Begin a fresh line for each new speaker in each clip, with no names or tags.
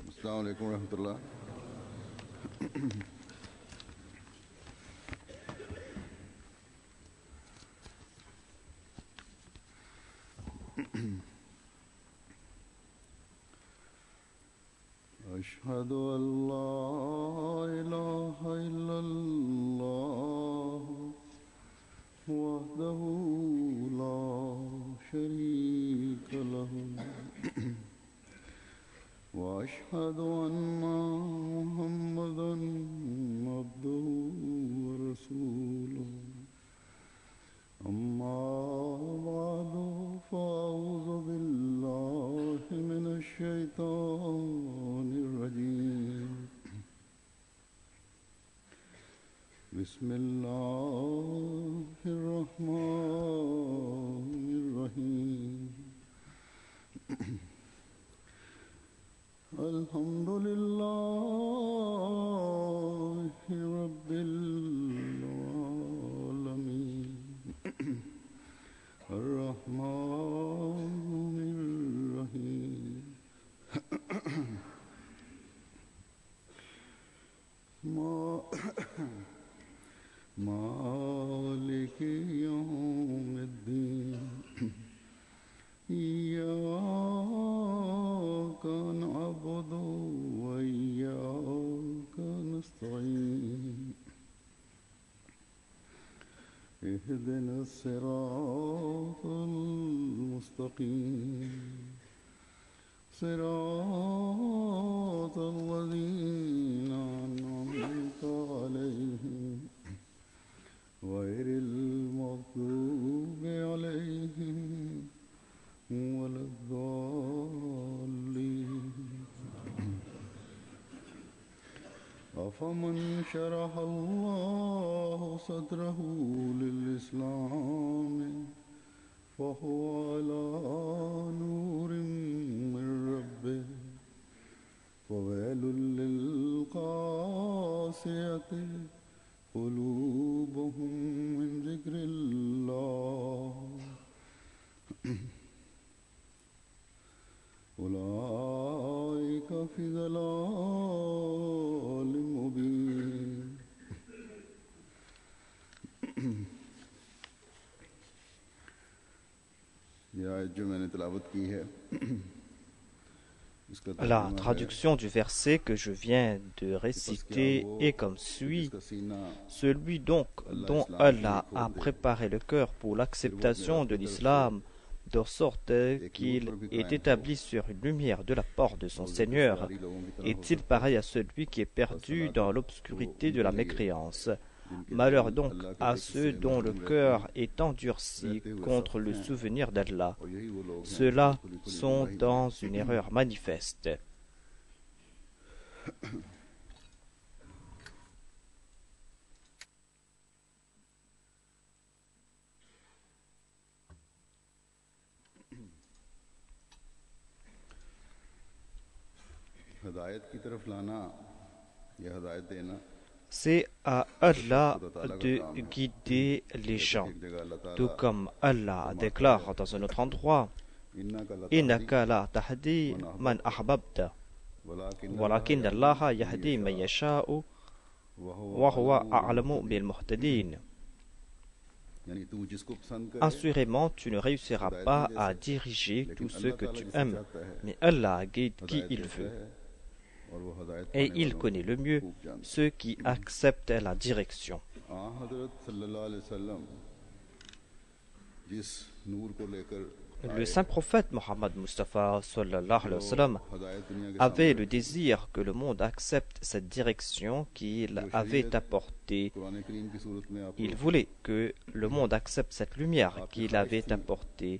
अस्सलाम वालेकुम रहमतुल्लाह। أشهد أن لا إله إلا الله وحده لا شريك له وأشهد أن محمدا عبده ورسوله أما بعد فأعوذ بالله من الشيطان الرجيم بسم الله الرحمن الرحيم الحمد لله رب العالمين الرحمن الرحيم مالك يوم الدين إياك نعبد وإياك نستعين اهدنا الصراط المستقيم صراط الذين أنعمت عليهم غير المغضوب عليهم ولا الضالين أفمن شرح الله صدره للإسلام فهو على نور من ربه وويل للقاسية قلوبهم من ذكر الله أولئك في ضلال مبين ये आयत जो मैंने तिलावत की है इसका
La
तर्जुमा है
traduction du verset que je viens de réciter est comme suit.
इसका सीना
Celui donc dont Allah a préparé le cœur pour l'acceptation de l'islam, de sorte qu'il est établi sur une lumière de la part de son Seigneur, est-il pareil à celui qui est perdu dans l'obscurité de la mécréance? Malheur donc à ceux dont le cœur est endurci contre le souvenir d'Allah.
और यही वो लोग हैं
Ceux-là sont dans une erreur manifeste.
हदायत की तरफ लाना या हदायत देना
C'est à Allah de guider les gens.
एक जगह अल्लाह
Tout
ताला
comme Allah déclare dans un autre endroit, Innaka la tahdi man ahbabta, walakin Allah yahdi man yasha'u, wa huwa a'lamu bil muhtadin.
यानी तू जिसको पसंद करे
Assurément, tu ne réussiras pas à diriger tous ceux que tu aimes, mais Allah guide qui il veut,
और वो हदायत
et il connaît le mieux ceux qui acceptent la direction.
हजरत सल्लल्लाहु अलैहि वसल्लम जिस नूर को लेकर
Le saint prophète Mohammed Mustafa sallallahu alayhi wa sallam
हदायत दुनिया के
avait le désir que le monde accepte cette direction qu'il avait apportée.
Quran करीम की सूरत में आपको
Il voulait que le monde accepte cette lumière qu'il avait apportée.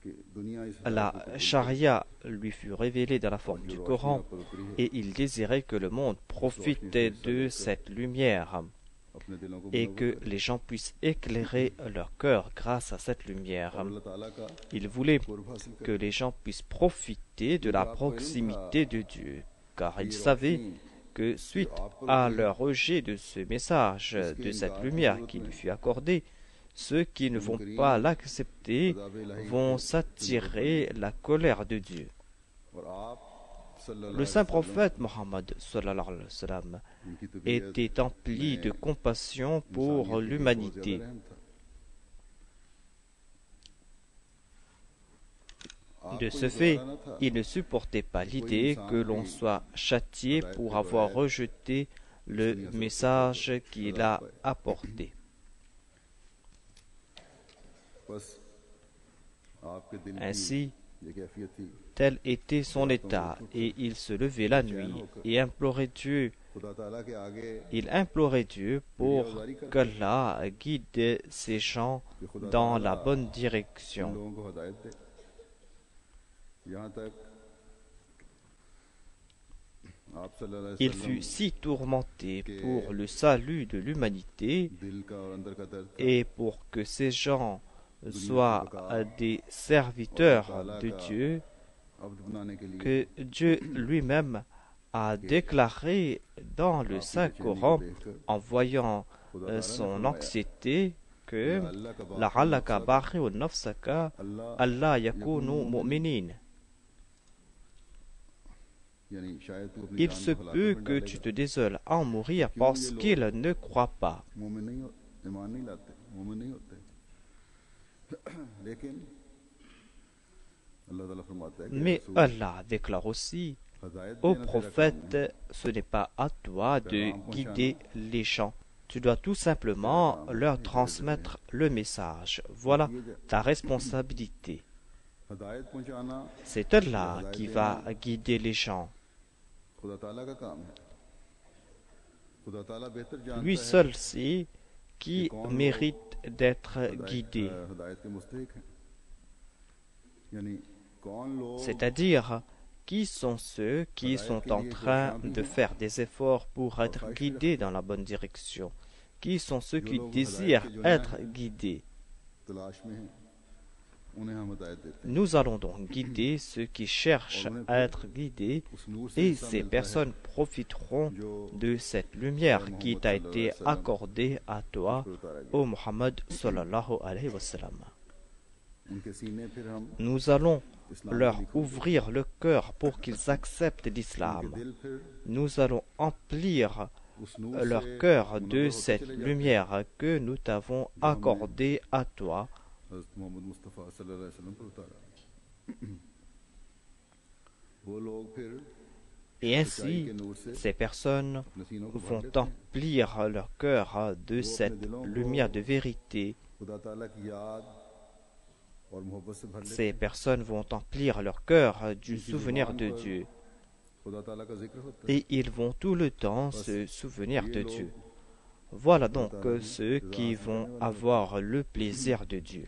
कि दुनिया इस
La charia lui fut révélée dans la forme du Coran et il désirait que le monde profite de cette lumière
अपने दिलों को
et que les gens puissent éclairer leur cœur grâce à cette lumière.
अल्लाह ताला का
Il voulait
कुर्ब हासिल
que les gens puissent profiter de la proximité de Dieu, car il savait que suite à leur rejet de ce message, de cette lumière qui lui fut accordée, ceux qui ne vont pas l'accepter vont s'attirer la colère de Dieu.
और आप
Le saint prophète Mohammed sallallahu alayhi wa sallam était empli de compassion pour l'humanité. De ce fait, il ne supportait pas l'idée que l'on soit châtié pour avoir rejeté le message qu'il a apporté. Ainsi, tel était son état, et il se levait la nuit et implorait Dieu. Il implorait Dieu pour qu'Allah guide ces gens dans la bonne direction. Il fut si tourmenté pour le salut de l'humanité et pour que ces gens soient des serviteurs de Dieu que Dieu lui-même a déclaré dans le Saint-Coran en voyant son anxiété que la'allaka bakhirun nafsaka alla yakunu mu'minin. Il se peut que tu te désoles à en mourir parce qu'ils ne croient pas. Mais Allah déclare aussi au prophète, ce n'est pas à toi de guider les gens. Tu dois tout simplement leur transmettre le message. Voilà ta responsabilité. C'est Allah qui va guider les gens. Lui seul sait qui mérite d'être guidé. C'est-à-dire, qui sont ceux qui sont en train de faire des efforts pour être guidés dans la bonne direction? Qui sont ceux qui désirent être guidés? Nous allons donc guider ceux qui cherchent à être guidés, et ces personnes profiteront de cette lumière qui t'a été accordée à toi, ô Muhammad sallallahu alayhi wa sallam. Nous allons leur ouvrir le cœur pour qu'ils acceptent l'islam. Nous allons emplir leur cœur de cette lumière que nous t'avons accordée à toi. Et ainsi, ces personnes vont emplir leur cœur de cette lumière de vérité. Ces personnes vont emplir leur cœur du souvenir de Dieu. Et ils vont tout le temps se souvenir de Dieu. Voilà donc ceux qui vont avoir le plaisir de Dieu.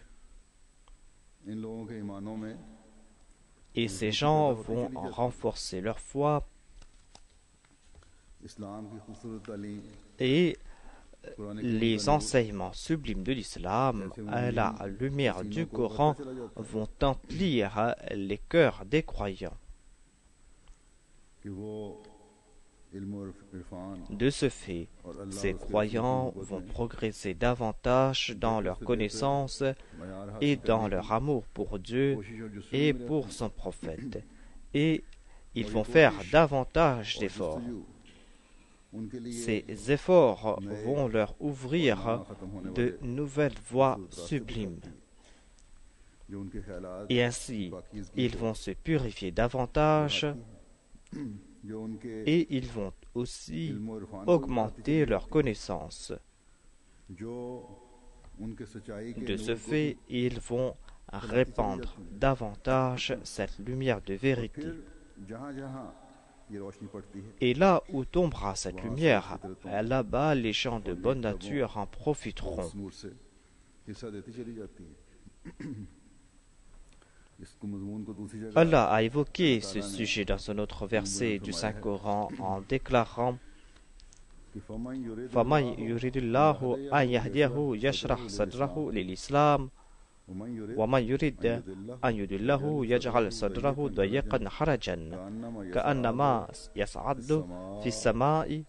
Et ces gens vont renforcer leur foi et les enseignements sublimes de l'islam à la lumière du Coran vont emplir les cœurs des croyants. De ce fait, ces croyants vont progresser davantage dans leur connaissance et dans leur amour pour Dieu et pour son prophète. Et ils vont faire davantage d'efforts. Ces efforts vont leur ouvrir de nouvelles voies sublimes. Et ainsi, ils vont se purifier davantage et ils vont aussi augmenter leurs connaissances. De ce fait, ils vont répandre davantage cette lumière de vérité. Et là où tombera cette lumière, là-bas les gens de bonne nature en profiteront. Allah a évoqué ce sujet dans un autre verset du Saint-Coran en déclarant فَمَنْ يُرِدِ اللَّهُ أَنْ يَهْدِيَهُ يَشْرَحْ صَدْرَهُ لِلْإِسْلَامِ وَمَنْ يُرِدْ أَنْ يُضِلَّهُ يَجْعَلْ صَدْرَهُ ضَيِّقًا حَرَجًا كَأَنَّمَا يَصْعَدُ فِي السَّمَاءِ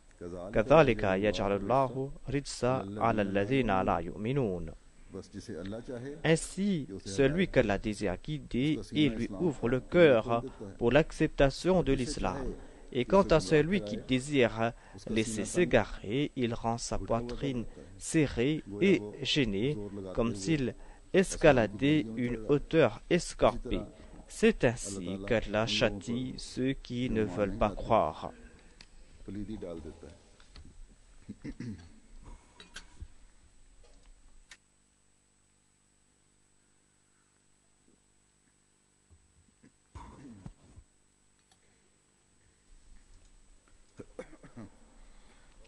كَذَلِكَ يَجْعَلُ اللَّهُ رِجْسَ عَلَى الَّذِينَ لَا يُؤْمِنُونَ.
बस जिसे अल्लाह चाहे
Ainsi, celui qu'Allah désire guider, il lui ouvre le cœur pour l'acceptation de l'islam. Et quant à celui qui désire laisser s'égarer, il rend sa poitrine serrée et gênée, comme s'il escaladait une hauteur escarpée. C'est ainsi qu'Allah châtie ceux qui ne veulent pas croire.
कलीदी डाल देता है।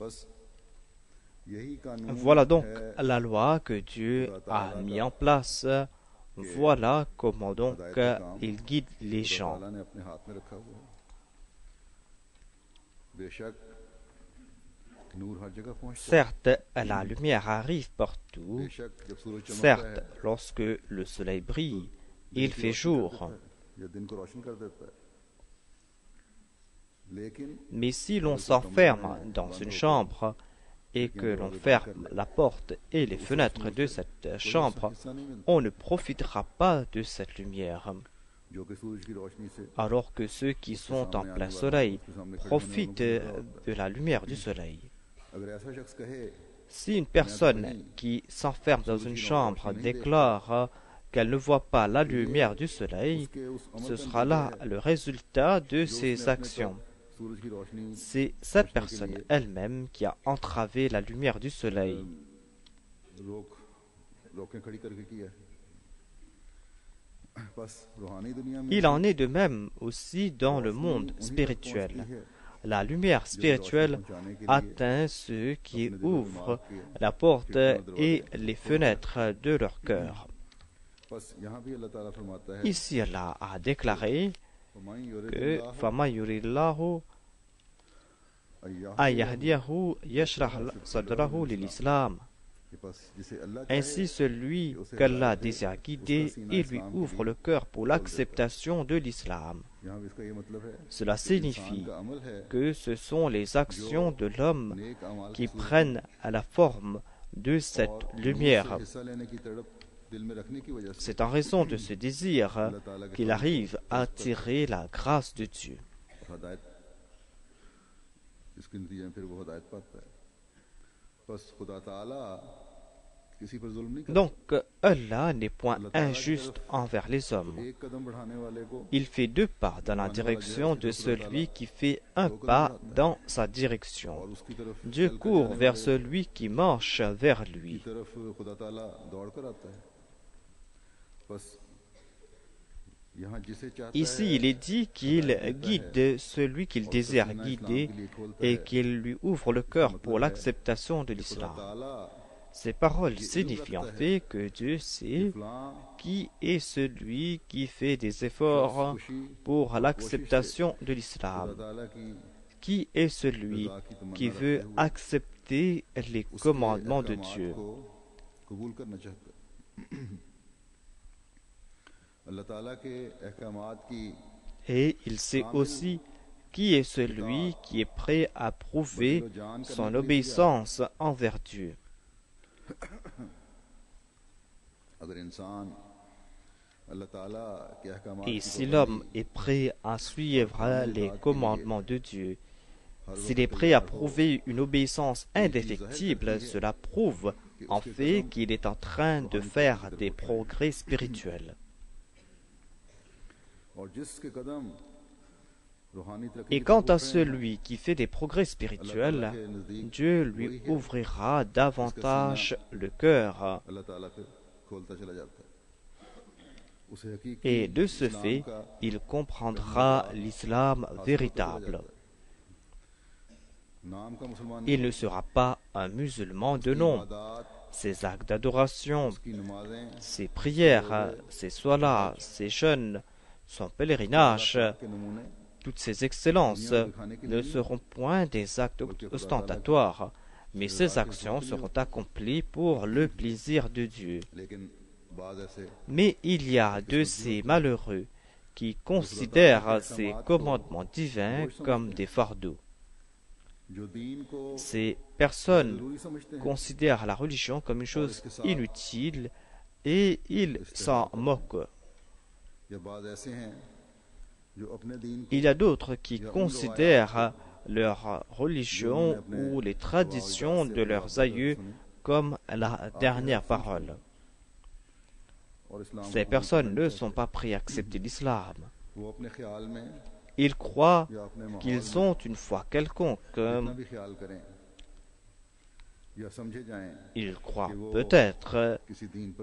बस यही कानून
Voilà donc
है
la loi que Dieu a mis en place. Voilà comment donc il guide les gens.
अल्लाह ने अपने हाथ में रखा हुआ है। बेशक नूर हर जगह पहुंचता है।
Certes, la lumière arrive partout.
बेशक जब सूरज चमकता
Certes,
है
lorsque le soleil brille, il fait jour.
या दिन को रोशन कर देता है, लेकिन
Mais si l'on s'enferme dans une chambre et que l'on ferme la porte et les fenêtres de cette chambre,
हिस्सा नहीं मिलता।
on ne profitera pas de cette lumière.
जो कि सूरज की रोशनी से
Alors que ceux qui sont en plein soleil profitent de la lumière du soleil.
अगर ऐसा शख्स कहे
Si une personne qui s'enferme dans une chambre déclare qu'elle ne voit pas la lumière du soleil,
कि उस अमल
ce
का
sera là le résultat de ses actions.
सूरज की रोशनी
C'est cette personne elle-même qui a entravé la lumière du soleil.
रोकें खड़ी करके किया है। बस रूहानी दुनिया में
Il en est de même aussi dans le monde spirituel. La lumière spirituelle atteint ceux qui ouvrent la porte et les fenêtres de leur cœur.
बस यहाँ भी अल्लाह ताला फरमाता है
Ici, Allah a déclaré que فَمَنْ يُرِدِ اللَّهُ أَنْ يَهْدِيَهُ يَشْرَحْ صَدْرَهُ لِلْإِسْلَامِ. Ainsi, celui qu'Allah désire guider, il lui ouvre le cœur pour l'acceptation de l'islam. Cela signifie que ce sont les actions de l'homme qui prennent à la forme de cette lumière. C'est en raison de ce désir qu'il arrive à tirer la grâce de Dieu. Donc, Allah n'est point injuste envers les hommes. Il fait 2 pas dans la direction de celui qui fait un pas dans sa direction. Dieu court vers celui qui marche vers lui. Ici, il est dit qu'il guide celui qu'il désire guider et qu'il lui ouvre le cœur pour l'acceptation de l'islam. Ces paroles signifient en fait que Dieu sait qui est celui qui fait des efforts pour l'acceptation de l'islam, qui est celui qui veut accepter les commandements de Dieu. Et il sait aussi qui est celui qui est prêt à prouver son obéissance envers Dieu. Et si l'homme est prêt à suivre les commandements de Dieu, s'il est prêt à prouver une obéissance indéfectible, cela prouve en fait qu'il est en train de faire des progrès spirituels. Et quant à celui qui fait des progrès spirituels, Dieu lui ouvrira davantage le cœur. Et de ce fait, il comprendra l'islam véritable. Il ne sera pas un musulman de nom. Ses actes d'adoration, ses prières, ses solas, ses jeûnes, son pèlerinage, toutes ces excellences ne seront point des actes ostentatoires, mais ces actions seront accomplies pour le plaisir de Dieu. Mais il y a de ces malheureux qui considèrent ces commandements divins comme des fardeaux. Ces personnes considèrent la religion comme une chose inutile et ils s'en moquent. Il y a d'autres qui considèrent leur religion ou les traditions de leurs aïeux comme la dernière parole. Ces personnes ne sont pas prêtes à accepter l'islam. Ils croient qu'ils ont une foi quelconque. Ils croient peut-être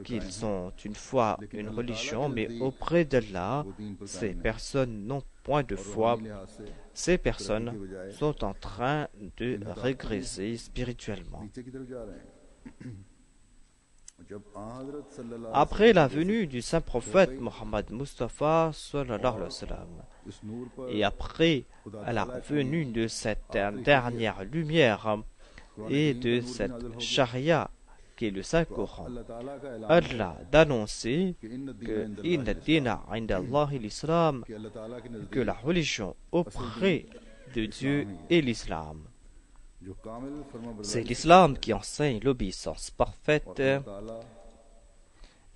qu'ils ont une foi, une religion, mais auprès d'Allah, ces personnes n'ont point de foi. Ces personnes sont en train de régresser spirituellement. Après la venue du saint prophète Mohammed Mustafa sallallahu alayhi wa sallam, et après la venue de cette dernière lumière et de cette charia qui est le Saint-Coran, Allah d'annoncer que Inna dina inda Allahi l'islam, que la religion auprès de Dieu est l'islam. C'est l'islam qui enseigne l'obéissance parfaite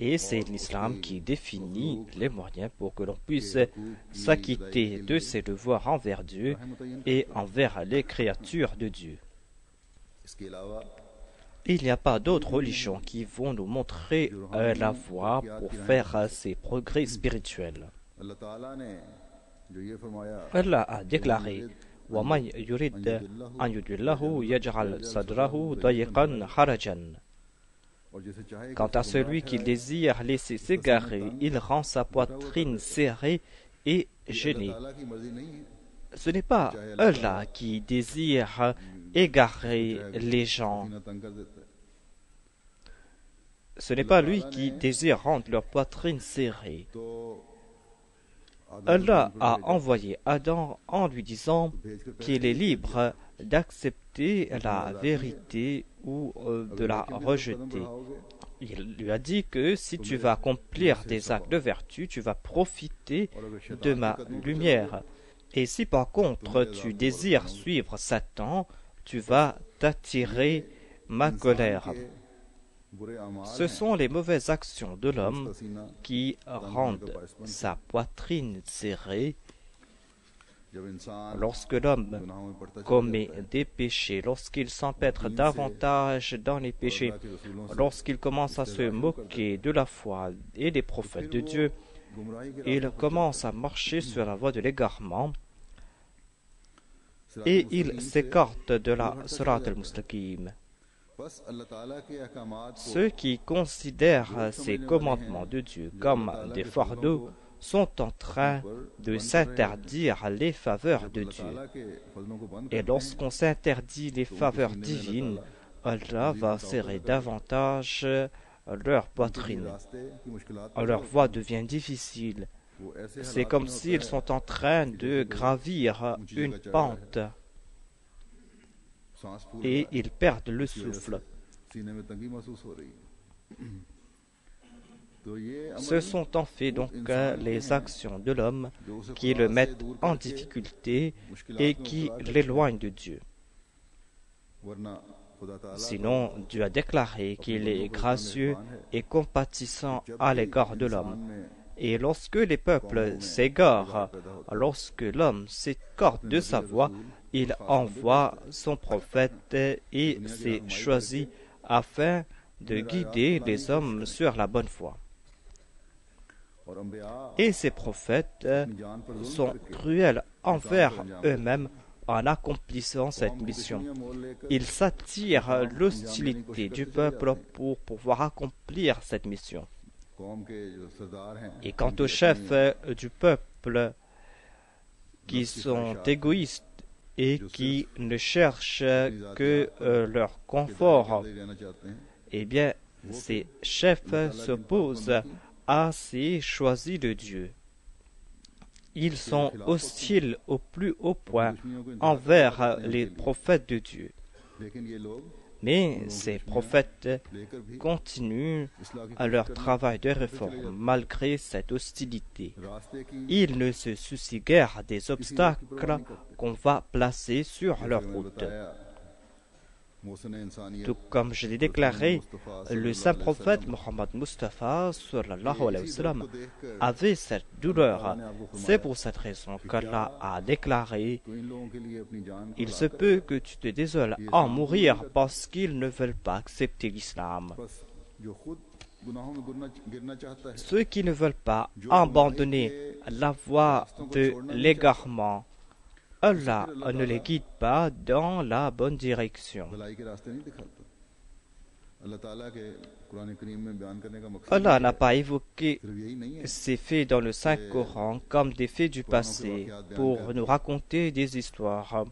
et c'est l'islam qui définit les moyens pour que l'on puisse s'acquitter de ses devoirs envers Dieu et envers les créatures de Dieu. Il n'y a pas d'autres religions qui vont nous montrer la voie pour faire ces progrès spirituels. Allah a déclaré وَمَنْ يُرِدْ أَنْ يُضِلَّهُ يَجْعَلْ صَدْرَهُ ضَيِّقًا حَرَجًا. Quant à celui qui désire laisser s'égarer, il rend sa poitrine serrée et gênée. Ce n'est pas Allah qui désire égarer les gens. Ce n'est pas lui qui désire rendre leur poitrine serrée. Allah a envoyé Adam en lui disant qu'il est libre d'accepter la vérité ou de la rejeter. Il lui a dit que si tu vas accomplir des actes de vertu, tu vas profiter de ma lumière. Et si par contre tu désires suivre Satan, tu vas t'attirer ma colère. Ce sont les mauvaises actions de l'homme qui rendent sa poitrine serrée. Lorsque l'homme commet des péchés, lorsqu'il s'empêtre davantage dans les péchés, lorsqu'il commence à se moquer de la foi et des prophètes de Dieu, il commence à marcher sur la voie de l'égarement et il s'écarte de la Sirat al-Mustaqim. Ceux qui considèrent ces commandements de Dieu comme des fardeaux sont en train de s'interdire les faveurs de Dieu. Et lorsqu'on s'interdit les faveurs divines, Allah va serrer davantage leur poitrine. Leur voie devient difficile. C'est comme s'ils sont en train de gravir une pente et ils perdent le souffle. Ce sont en fait donc les actions de l'homme qui le mettent en difficulté et qui l'éloignent de Dieu. Sinon, Dieu a déclaré qu'il est gracieux et compatissant à l'égard de l'homme. Et lorsque les peuples s'égarent, lorsque l'homme s'écarte de sa voie, il envoie son prophète et s'est choisi afin de guider les hommes sur la bonne voie. Et ces prophètes sont cruels envers eux-mêmes en accomplissant cette mission. Ils s'attirent l'hostilité du peuple pour pouvoir accomplir cette mission. Et quant aux chefs du peuple qui sont égoïstes et qui ne cherchent que leur confort, eh bien, ces chefs s'opposent à ces choisis de Dieu. Ils sont hostiles au plus haut point envers les prophètes de Dieu. Mais ces prophètes continuent à leur travail de réforme malgré cette hostilité. Ils ne se soucient guère des obstacles qu'on va placer sur leur route. Tout comme je l'ai déclaré, le saint prophète Mohammed Mustafa sallallahu alayhi wa sallam avait cette douleur. C'est pour cette raison qu'Allah a déclaré: il se peut que tu te désoles en mourir parce qu'ils ne veulent pas accepter l'islam. Ceux qui ne veulent pas abandonner la voie de l'égarement, Allah ne les guide pas dans la bonne direction. Allah n'a pas évoqué ces faits dans le Saint-Coran comme des faits du passé pour nous raconter des histoires.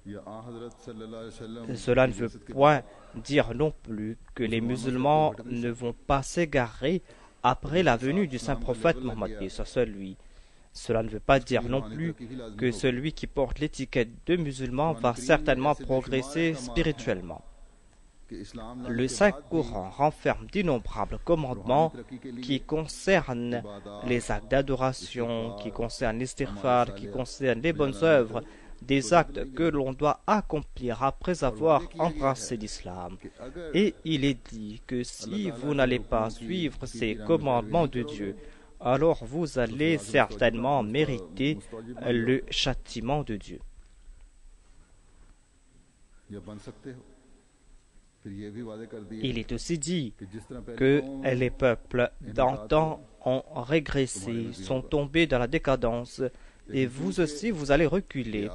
Cela ne veut point dire non plus que les musulmans ne vont pas s'égarer après la venue du saint prophète Mohammed. Cela ne veut pas dire non plus que celui qui porte l'étiquette de musulman va certainement progresser spirituellement. Le Saint-Coran renferme d'innombrables commandements qui concernent les actes d'adoration, qui concernent l'istighfar, qui concernent les bonnes œuvres, des actes que l'on doit accomplir après avoir embrassé l'islam. Et il est dit que si vous n'allez pas suivre ces commandements de Dieu, alors vous allez certainement mériter le châtiment de Dieu. Il est aussi dit que les peuples d'antan ont régressé, sont tombés dans la décadence, et vous aussi vous allez reculer.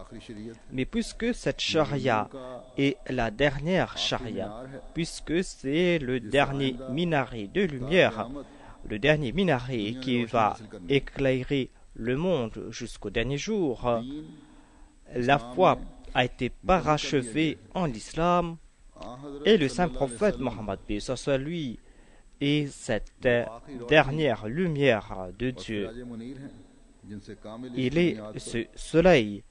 Mais puisque cette charia est la dernière charia, puisque c'est le dernier minaret de lumière, le dernier minaret qui va éclairer le monde jusqu'au dernier jour, la foi a été parachevée en l'islam, et le saint prophète Mohammed lui est cette dernière lumière de Dieu. Il est ce soleil,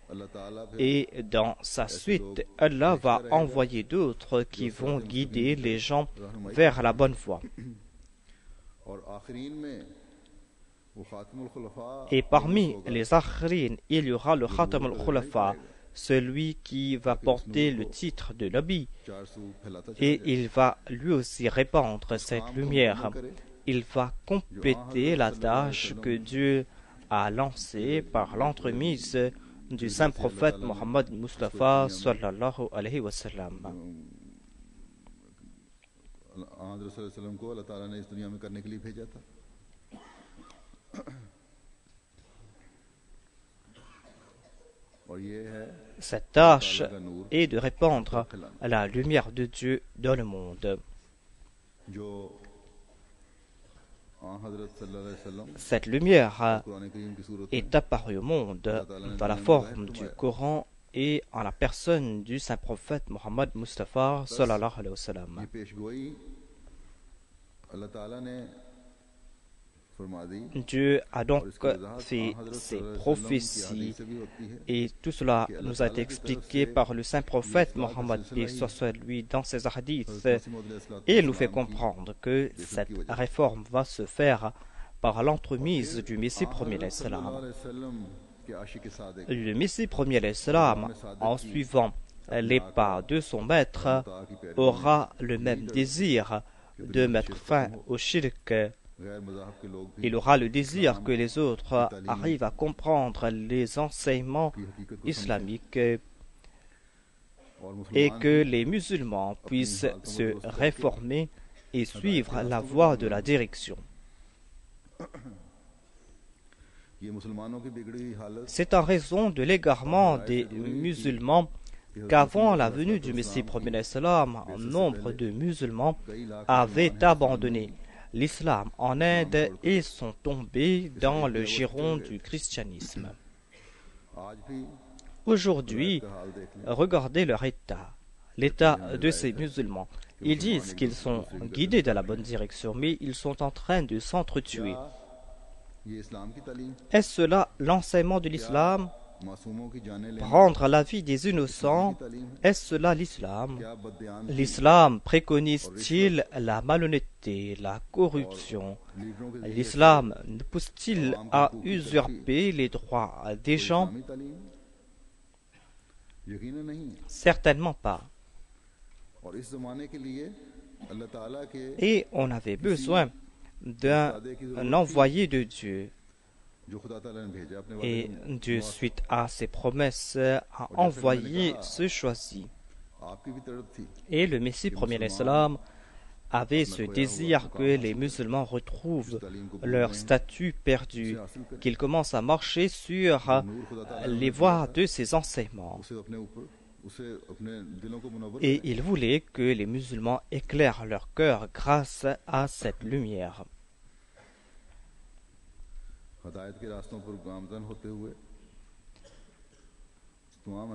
et dans sa suite, Allah va envoyer d'autres qui vont guider les gens vers la bonne voie. Et parmi les akhirin, il y aura le Khatam al-Khulafa, celui qui va porter le titre de Nabi, et il va lui aussi répandre cette lumière. Il va compléter la tâche que Dieu a lancée par l'entremise du saint prophète Mohammed Mustafa sallallahu alayhi wa sallam. Cette tâche est de répandre la lumière de Dieu dans le monde. Cette lumière est apparue au monde dans la forme du Coran et en la personne du saint prophète Mohammed Mustafa sallallahu alayhi wa sallam. Dieu a donc fait ses prophéties, et tout cela nous a été expliqué par le saint prophète Mohammed lui dans ses hadiths, et il nous fait comprendre que cette réforme va se faire par l'entremise du Messie premier l'Islam. Le Messie premier l'Islam, en suivant les pas de son maître, aura le même désir de mettre fin au shirk. Il aura le désir que les autres arrivent à comprendre les enseignements islamiques et que les musulmans puissent se réformer et suivre la voie de la direction. C'est en raison de l'égarement des musulmans qu'avant la venue du Messie premier l'Islam, nombre de musulmans avaient abandonné l'islam en Inde et sont tombés dans le giron du christianisme. Aujourd'hui, regardez leur état, l'état de ces musulmans. Ils disent qu'ils sont guidés dans la bonne direction, mais ils sont en train de s'entretuer. Est-ce cela l'enseignement de l'islam? Prendre la vie des innocents, est-ce cela l'islam? L'islam préconise-t-il la malhonnêteté, la corruption? L'islam pousse-t-il à usurper les droits des gens? Certainement pas. Et on avait besoin d'un envoyé de Dieu. Et Dieu, suite à ses promesses, a envoyé ce choisi. Et le Messie premier l'Islam avait ce désir que les musulmans retrouvent leur statut perdu, qu'ils commencent à marcher sur les voies de ses enseignements. Et il voulait que les musulmans éclairent leur cœur grâce à cette lumière.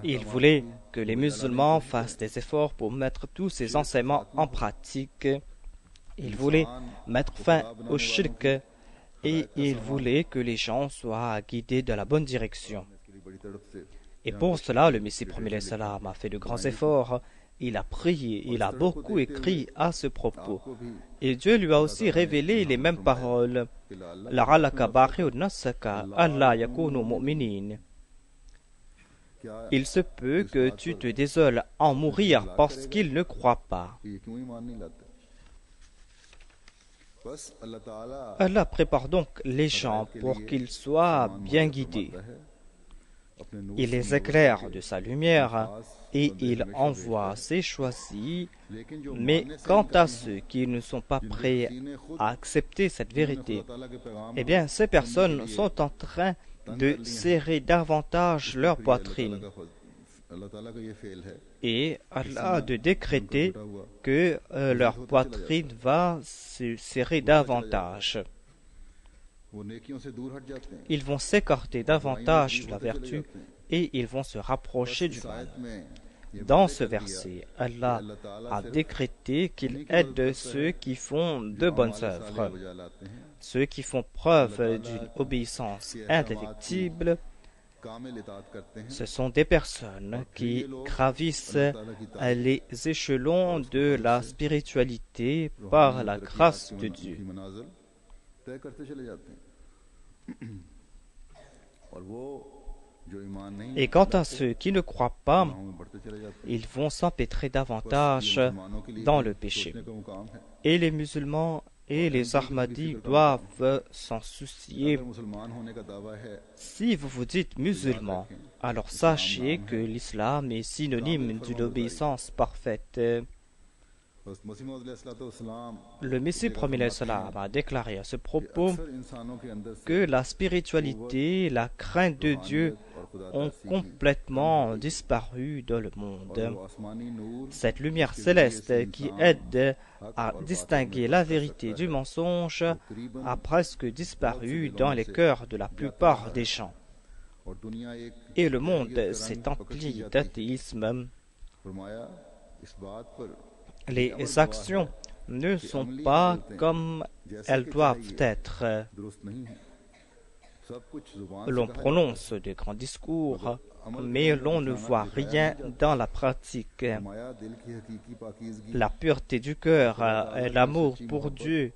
Il voulait que les musulmans fassent des efforts pour mettre tous ces enseignements en pratique. Il voulait mettre fin au shirk et il voulait que les gens soient guidés dans la bonne direction. Et pour cela, le Messie premier l'Islam a fait de grands efforts. Il a prié, il a beaucoup écrit à ce propos. Et Dieu lui a aussi révélé les mêmes paroles. Il se peut que tu te désoles en mourir parce qu'il ne croit pas. Allah prépare donc les gens pour qu'ils soient bien guidés. Il les éclaire de sa lumière et il envoie ses choisis. Mais quant à ceux qui ne sont pas prêts à accepter cette vérité, eh bien, ces personnes sont en train de serrer davantage leur poitrine. Et Allah a de décréter que leur poitrine va se serrer davantage. Ils vont s'écarter davantage de la vertu et ils vont se rapprocher du mal. Dans ce verset, Allah a décrété qu'il aide ceux qui font de bonnes œuvres, ceux qui font preuve d'une obéissance indéfectible. Ce sont des personnes qui gravissent les échelons de la spiritualité par la grâce de Dieu. Et quant à ceux qui ne croient pas, ils vont s'empêtrer davantage dans le péché. Et les musulmans et les Ahmadis doivent s'en soucier. Si vous vous dites musulman, alors sachez que l'islam est synonyme d'une obéissance parfaite. Le Messie premier l'Islam a déclaré à ce propos que la spiritualité, la crainte de Dieu ont complètement disparu dans le monde. Cette lumière céleste qui aide à distinguer la vérité du mensonge a presque disparu dans les cœurs de la plupart des gens. Et le monde s'est empli d'athéisme. Les actions ne sont pas comme elles doivent être. L'on prononce de grands discours, mais l'on ne voit rien dans la pratique. La pureté du cœur, l'amour pour Dieu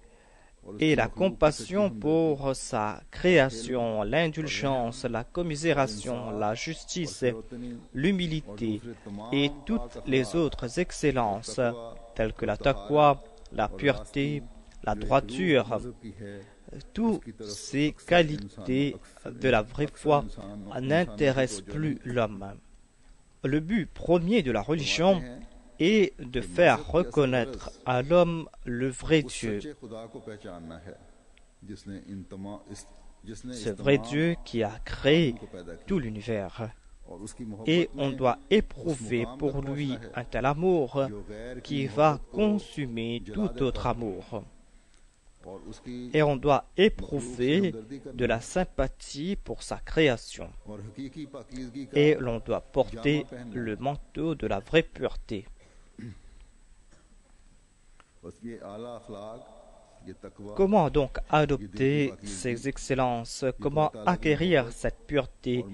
et la compassion pour sa création, l'indulgence, la commisération, la justice, l'humilité et toutes les autres excellences telles que la taqwa, la pureté, la droiture. Toutes ces qualités de la vraie foi n'intéressent plus l'homme. Le but premier de la religion est de faire reconnaître à l'homme le vrai Dieu. Ce vrai Dieu qui a créé tout l'univers. Et on doit éprouver pour lui un tel amour qui va consumer tout autre amour. Et on doit éprouver de la sympathie pour sa création. Et l'on doit porter le manteau de la vraie pureté. Comment donc adopter ces excellences? Comment acquérir cette pureté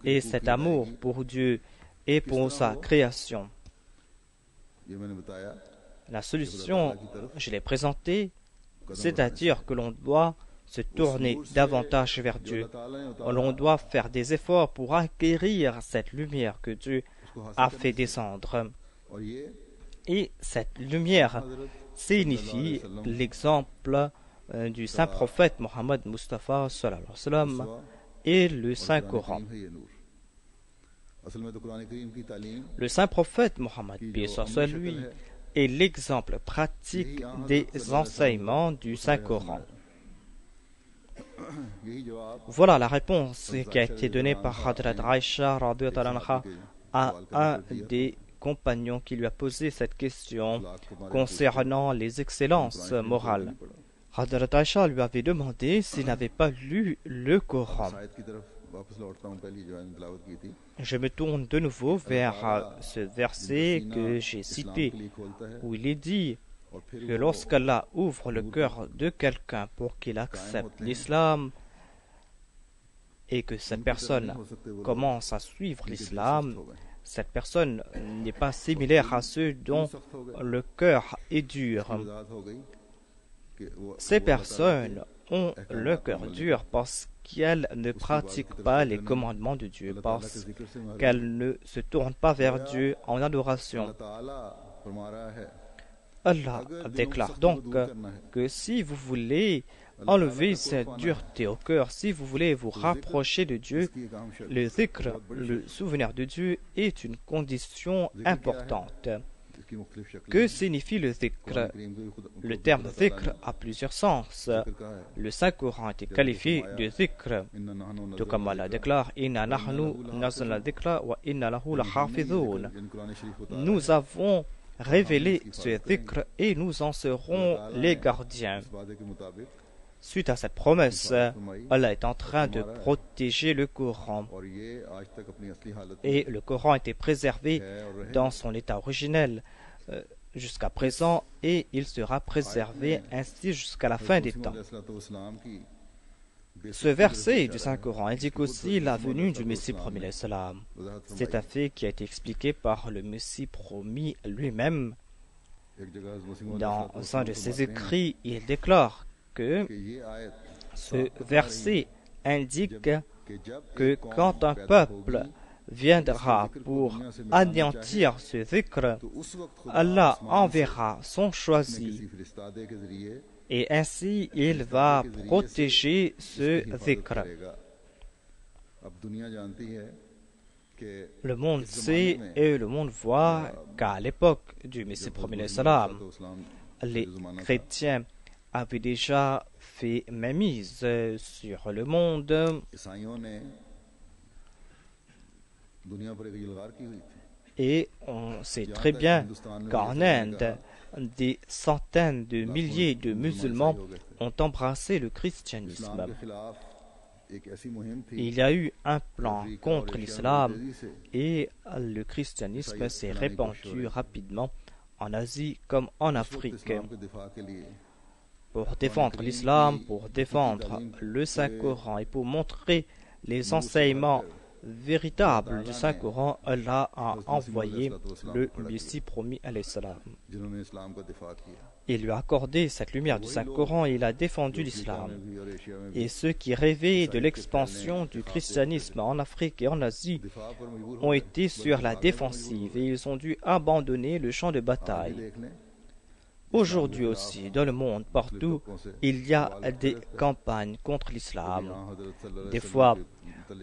et cet amour pour Dieu et pour sa création? La solution, je l'ai présentée, c'est-à-dire que l'on doit se tourner davantage vers Dieu. L'on doit faire des efforts pour acquérir cette lumière que Dieu a fait descendre. Et cette lumière signifie l'exemple du saint prophète Mohammed Mustafa sallallahu alayhi wa sallam et le Saint-Coran. Le saint prophète Mohammed, paix soit lui, est l'exemple pratique des enseignements du Saint-Coran. Voilà la réponse qui a été donnée par Hadrat Aïcha à un des compagnons qui lui a posé cette question concernant les excellences morales. Hadrat Aïcha lui avait demandé s'il n'avait pas lu le Coran. Je me tourne de nouveau vers ce verset que j'ai cité, où il est dit que lorsqu'Allah ouvre le cœur de quelqu'un pour qu'il accepte l'islam et que cette personne commence à suivre l'islam, cette personne n'est pas similaire à ceux dont le cœur est dur. Ces personnes ont le cœur dur parce qu'elles ne pratiquent pas les commandements de Dieu, parce qu'elles ne se tournent pas vers Dieu en adoration. Allah déclare donc que si vous voulez enlever cette dureté au cœur, si vous voulez vous rapprocher de Dieu, le dhikr, le souvenir de Dieu, est une condition importante. Que signifie le dhikr? Le terme dhikr a plusieurs sens. Le Saint-Coran a été qualifié de dhikr. Tout comme Allah déclare, Inna nahnu nazzalna dhikra wa inna lahu lahafidhun. Nous avons révélé ce dhikr et nous en serons les gardiens. Suite à cette promesse, Allah est en train de protéger le Coran. Et le Coran a été préservé dans son état originel jusqu'à présent et il sera préservé ainsi jusqu'à la fin des temps. Ce verset du Saint-Coran indique aussi la venue du Messie promis l'Islam. C'est un fait qui a été expliqué par le Messie promis lui-même. Dans un de ses écrits, il déclare que ce verset indique que quand un peuple viendra pour anéantir ce dhikr, Allah enverra son choisi et ainsi il va protéger ce dhikr. Le monde sait et le monde voit qu'à l'époque du Messie promis l'Islam, les chrétiens avaient déjà fait mainmise sur le monde et on sait très bien qu'en Inde, des centaines de milliers de musulmans ont embrassé le christianisme. Il y a eu un plan contre l'islam et le christianisme s'est répandu rapidement en Asie comme en Afrique. Pour défendre l'islam, pour défendre le Saint-Coran et pour montrer les enseignements véritables du Saint-Coran, Allah a envoyé le Messie promis à l'Islam. Il lui a accordé cette lumière du Saint-Coran et il a défendu l'islam. Et ceux qui rêvaient de l'expansion du christianisme en Afrique et en Asie ont été sur la défensive et ils ont dû abandonner le champ de bataille. Aujourd'hui aussi, dans le monde, partout, il y a des campagnes contre l'islam. Des fois,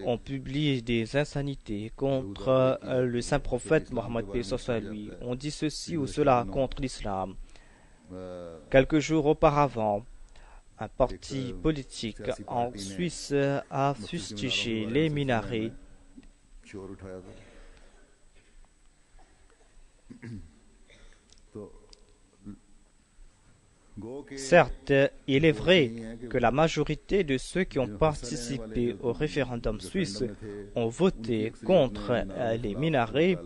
on publie des insanités contre le saint prophète Mohammed lui. On dit ceci ou cela contre l'islam. Quelques jours auparavant, un parti politique en Suisse a fustigé les minarets. Certes, il est vrai que la majorité de ceux qui ont participé au référendum suisse ont voté contre les minarets,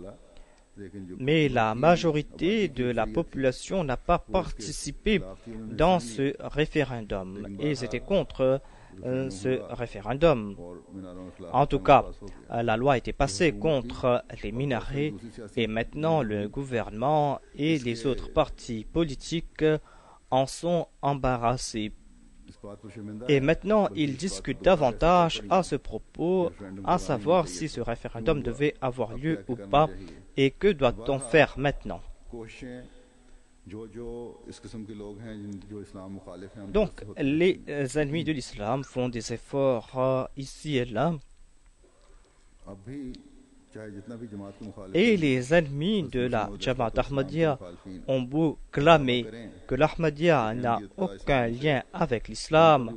mais la majorité de la population n'a pas participé dans ce référendum et ils étaient contre ce référendum. En tout cas, la loi a été passée contre les minarets et maintenant le gouvernement et les autres partis politiques en sont embarrassés. Et maintenant, ils discutent davantage à ce propos, à savoir si ce référendum devait avoir lieu ou pas et que doit-on faire maintenant. Donc, les ennemis de l'islam font des efforts ici et là. Et les ennemis de la Jamaat Ahmadiyya ont beau clamer que l'Ahmadiyya n'a aucun lien avec l'islam,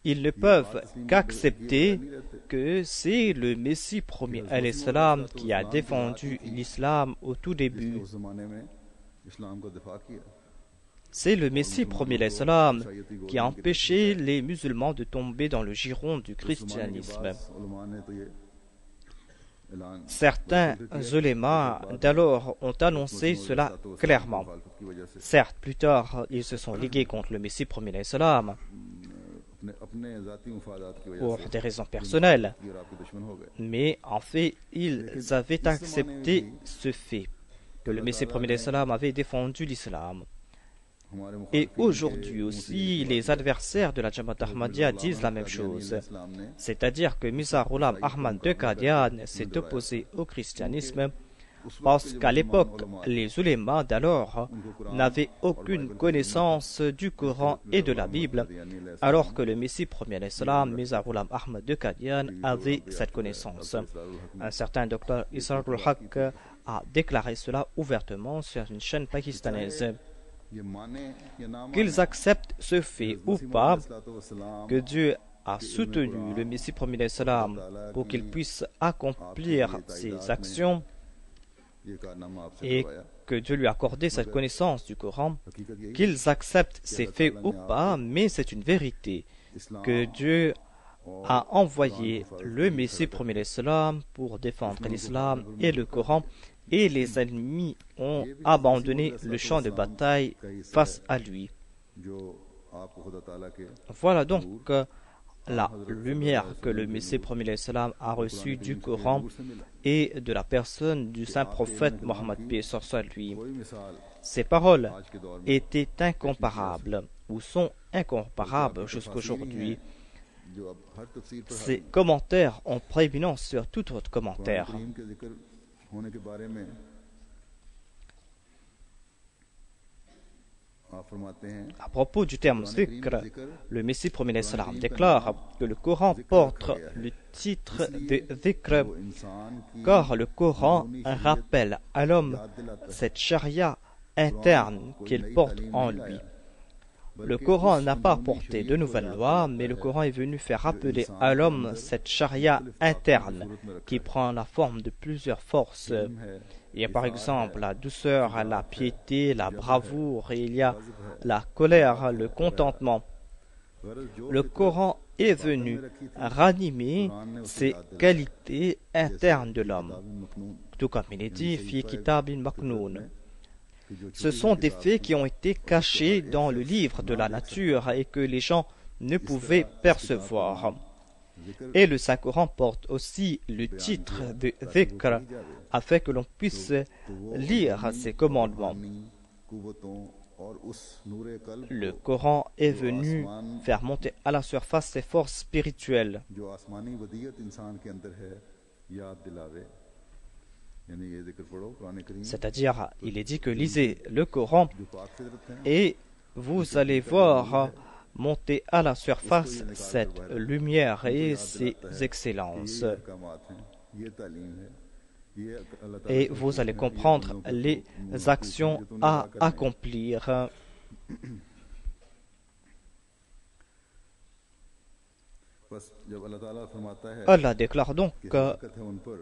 ils ne peuvent qu'accepter que c'est le Messie premier à l'islam qui a défendu l'islam au tout début. C'est le Messie premier à l'islam qui a empêché les musulmans de tomber dans le giron du christianisme. Certains ulémas d'alors ont annoncé cela clairement. Certes, plus tard, ils se sont ligués contre le Messie premier à l'islam pour des raisons personnelles, mais en fait, ils avaient accepté ce fait que le Messie premier à l'islam avait défendu l'islam. Et aujourd'hui aussi, les adversaires de la Jamaat Ahmadiyya disent la même chose. C'est-à-dire que Mirza Ghulam Ahmad de Qadian s'est opposé au christianisme parce qu'à l'époque, les ulémas d'alors n'avaient aucune connaissance du Coran et de la Bible, alors que le Messie premier à l'islam, Mirza Ghulam Ahmad de Qadian, avait cette connaissance. Un certain docteur Israr al-Haq a déclaré cela ouvertement sur une chaîne pakistanaise. Qu'ils acceptent ce fait ou pas, que Dieu a soutenu le Messie premier à l'islam pour qu'il puisse accomplir ses actions et que Dieu lui a accordé cette connaissance du Coran, qu'ils acceptent ces faits ou pas, mais c'est une vérité que Dieu a envoyé le Messie premier à l'islam pour défendre l'islam et le Coran, et les ennemis ont abandonné le champ de bataille face à lui. Voilà donc la lumière que le Messie premier à l'islam a reçue du Coran et de la personne du saint prophète Mohammed paix sur lui. Ces paroles étaient incomparables ou sont incomparables jusqu'aujourd'hui. Ces commentaires ont prééminence sur tout autre commentaire. À propos du terme zikr, le Messie premier à l'islam déclare que le Coran porte le titre de zikr car le Coran rappelle à l'homme cette charia interne qu'il porte en lui. Le Coran n'a pas apporté de nouvelles lois, mais le Coran est venu faire rappeler à l'homme cette charia interne qui prend la forme de plusieurs forces. Il y a par exemple la douceur, la piété, la bravoure, et il y a la colère, le contentement. Le Coran est venu ranimer ces qualités internes de l'homme. Tout comme il est dit, fi kitabin maknoun. Ce sont des faits qui ont été cachés dans le livre de la nature et que les gens ne pouvaient percevoir. Et le Saint-Coran porte aussi le titre de Dhikr afin que l'on puisse lire ses commandements. Le Coran est venu faire monter à la surface ses forces spirituelles. C'est-à-dire, il est dit que lisez le Coran et vous allez voir monter à la surface cette lumière et ses excellences. Et vous allez comprendre les actions à accomplir. Allah déclare donc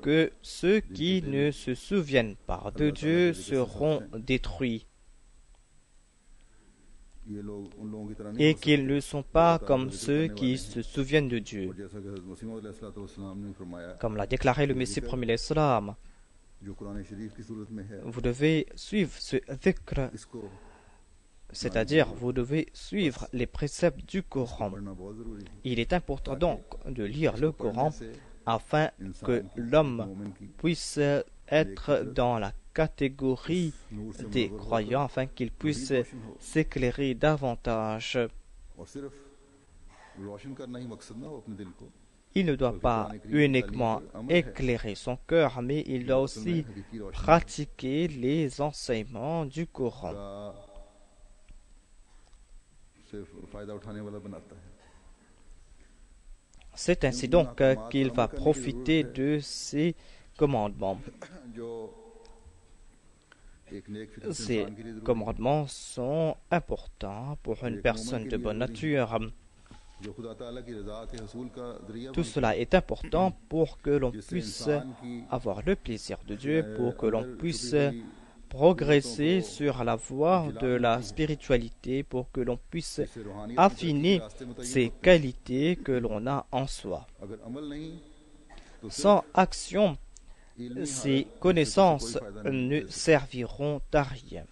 que ceux qui ne se souviennent pas de Dieu seront détruits et qu'ils ne sont pas comme ceux qui se souviennent de Dieu. Comme l'a déclaré le Messie premier à l'islam,
जो कुरान शरीफ की सूरत में है
Vous devez suivre ce dhikr,
इसको
c'est-à-dire vous devez suivre les préceptes du Coran.
पढ़ना बहुत जरूरी है
Il est important donc de lire le Coran afin que l'homme puisse être dans la catégorie des croyants, afin qu'il puisse s'éclairer davantage.
और सिर्फ रोशन करना ही मकसद ना हो अपने दिल को
Il ne doit pas uniquement éclairer son cœur, mais il doit aussi pratiquer les enseignements du Coran.
का से फायदा उठाने वाला बनाता है
C'est ainsi donc qu'il va profiter de ces commandements.
जो एक नेक फितरत
Ces
इंसान के लिए जरूरी
commandements sont importants pour une personne de bonne nature.
है जो खुदा ताला की रजा के हसूल का जरिया
Tout cela est important pour que l'on puisse avoir le plaisir de Dieu, pour que l'on puisse progresser sur la voie de la spiritualité, pour que l'on puisse
से रूहानी
affiner ces qualités que l'on a en soi.
अगर अमल नहीं तो
Sans action,
Ilmi
ces connaissances ne serviront à rien.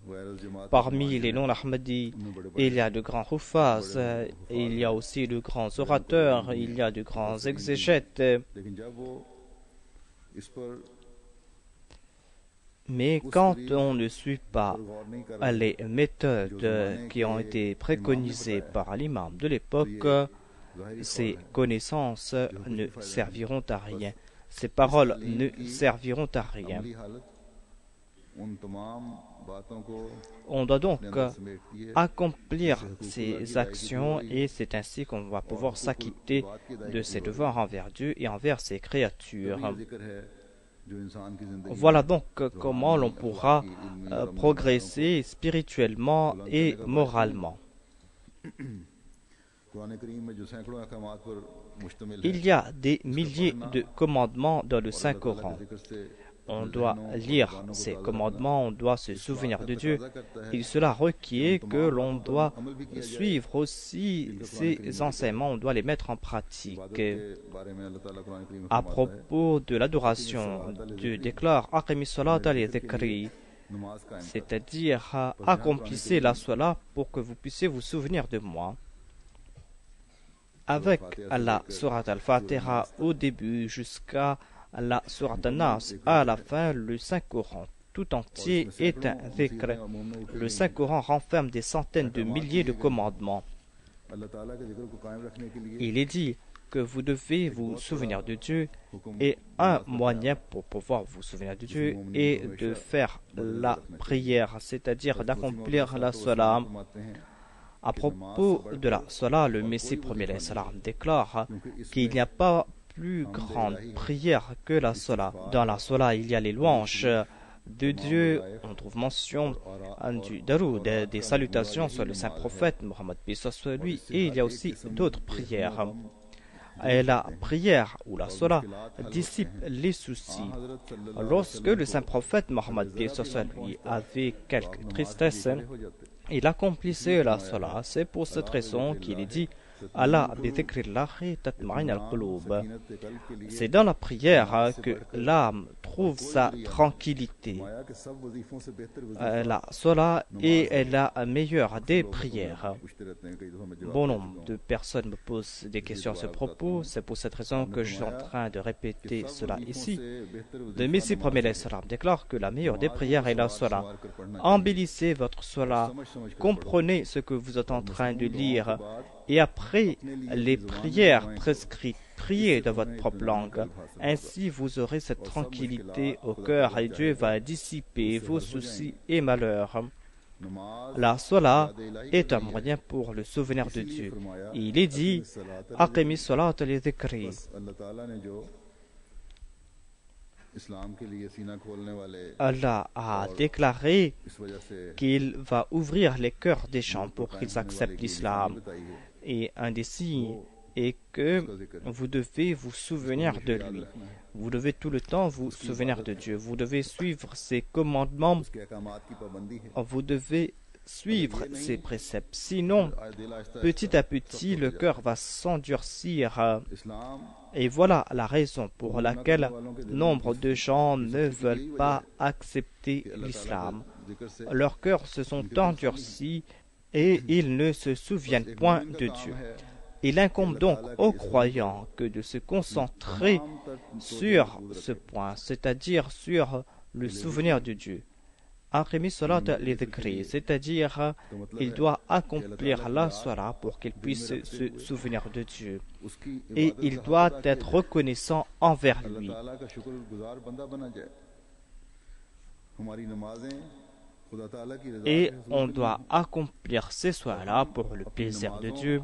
Virus Jamaat
Parmi les non-ahmadis, il y a de grands huffaz, il y a aussi de grands orateurs, il y a de grands exégètes.
लेकिन जब वो इस पर
Mais quand on ne suit pas
गौर नहीं कर रहा
les méthodes qui ont été préconisées par l'imam de l'époque, ces connaissances ne serviront à rien. Ces paroles ne serviront à rien.
अमली हालत उन तमाम बातों को
On doit donc
समेटती है
accomplir ces actions et c'est ainsi qu'on va pouvoir s'acquitter de ses devoirs envers Dieu et envers ses créatures.
ये जिक्र है जो इंसान की जिंदगी
Voilà donc comment l'on pourra progresser spirituellement et moralement.
Quran करीम में जो सैकड़ों अहकामात पर मुश्तमिल है
Il y a des milliers de commandements dans le Saint-Coran.
जिक्र से
On doit lire ces commandements, on doit se souvenir de Dieu. Et cela requiert que l'on doit suivre aussi ces enseignements, on doit les mettre en pratique.
के बारे में अल्लाह ताला कुरान करीम में
À
फरमाता है
propos de l'adoration, Dieu déclare Aqimi salat al-dhikri,
नमाज कायम
c'est-à-dire accomplissez la salat pour que vous puissiez vous souvenir de moi. Avec la surat al-Fatiha au début jusqu'à la surat al-Nas à la fin, le Saint-Coran tout entier est un dhikr. Le Saint-Coran renferme des centaines de milliers de commandements.
अल्लाह ताला के जिक्र को कायम रखने के लिए
Il est dit que vous devez vous souvenir de Dieu et un moyen pour pouvoir vous souvenir de Dieu est de faire la prière, c'est-à-dire d'accomplir la salat.
फरमाते हैं
À propos de la salat, le Messie premier salam déclare qu'il n'y a pas plus grande prière que la salat. Dans la salat, il y a les louanges de Dieu, on trouve mention du daroud, des salutations sur le saint prophète Mohammed paix soit lui, et il y a aussi d'autres prières. Et la prière ou la salat dissipe les soucis. Lorsque le saint prophète Mohammed paix soit lui avait quelques tristesses, il accomplissait la salat. C'est pour cette raison qu'il est dit Allah bi dhikrillahi tatma'in al-qulub. C'est dans la prière que l'âme trouve sa tranquillité.
माया के सब वजीफों से बेहतर वजीफा
La salat est la meilleure des prières.
पूछते रहते हैं कई दफा मैं जवाब
Bon nombre de personnes me posent des questions à ce propos. C'est pour cette raison que je suis en train de répéter cela ici.
से बेहतर
Le Messie premier salam déclare que la meilleure des prières est la salat. Embellissez votre salat, comprenez ce que vous êtes en train de lire et après les prières prescrites, priez dans votre propre langue. Ainsi vous aurez cette tranquillité au cœur et Dieu va dissiper vos soucis et malheurs.
नमाज
La salat est un moyen pour le souvenir de Dieu. Il est dit Aqimi salat li dhikri.
अल्लाह ताला ने जो इस्लाम के लिए सीना खोलने वाले
Allah a déclaré
इस वजह से
qu'il va ouvrir les cœurs des gens pour qu'ils acceptent l'islam.
बताई है
Et un des signes est que vous devez vous souvenir de lui. Vous devez tout le temps vous souvenir de Dieu. Vous devez suivre ses commandements.
उसके अहकामात की पाबंदी है
Vous devez suivre ces préceptes. Sinon, petit à petit, le cœur va s'endurcir. Et voilà la raison pour laquelle nombre de gens ne veulent pas accepter l'islam. Leurs cœurs se sont endurcis et ils ne se souviennent point de Dieu. Il incombe donc aux croyants que de se concentrer sur ce point, c'est-à-dire sur le souvenir de Dieu. Aqimi salat li dhikri, c'est-à-dire il doit accomplir la salat pour qu'il puisse se souvenir de Dieu. Et il doit être reconnaissant envers lui. Et on doit accomplir ces salats pour le plaisir de Dieu.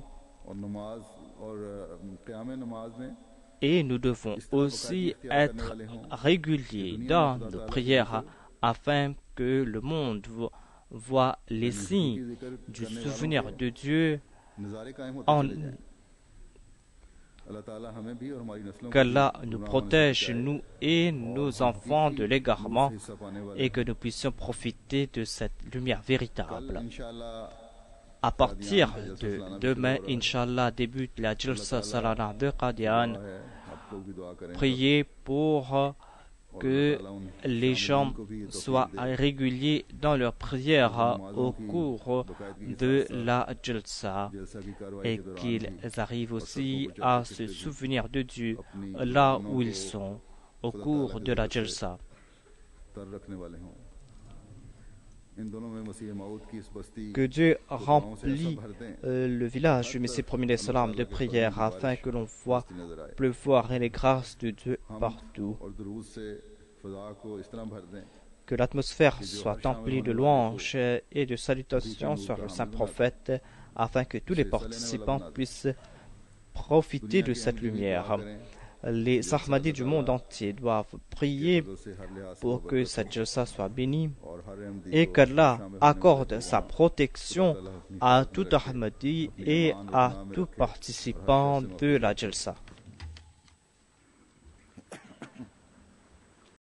Et nous devons aussi être réguliers dans nos prières afin que le monde voit les signes du souvenir de Dieu en qu'Allah nous protège, nous et nos enfants, de l'égarement et que nous puissions profiter de cette lumière véritable. À partir de demain, Inch'Allah, débute la Jalsa Salana de Qadian. Priez pour que les gens soient réguliers dans leurs prières au cours de la Jalsa et qu'ils arrivent aussi à se souvenir de Dieu là où ils sont au cours de la Jalsa. Que Dieu remplit le village du Messie premier salam de prière afin que l'on voit pleuvoir les grâces de Dieu partout. Que l'atmosphère soit emplie de louanges et de salutations sur le saint prophète afin que tous les participants puissent profiter de cette lumière. Les Ahmadis du monde entier doivent prier pour que cette jalsa soit bénie et qu'Allah accorde sa protection à tout Ahmadi et à tout participant de la jalsa.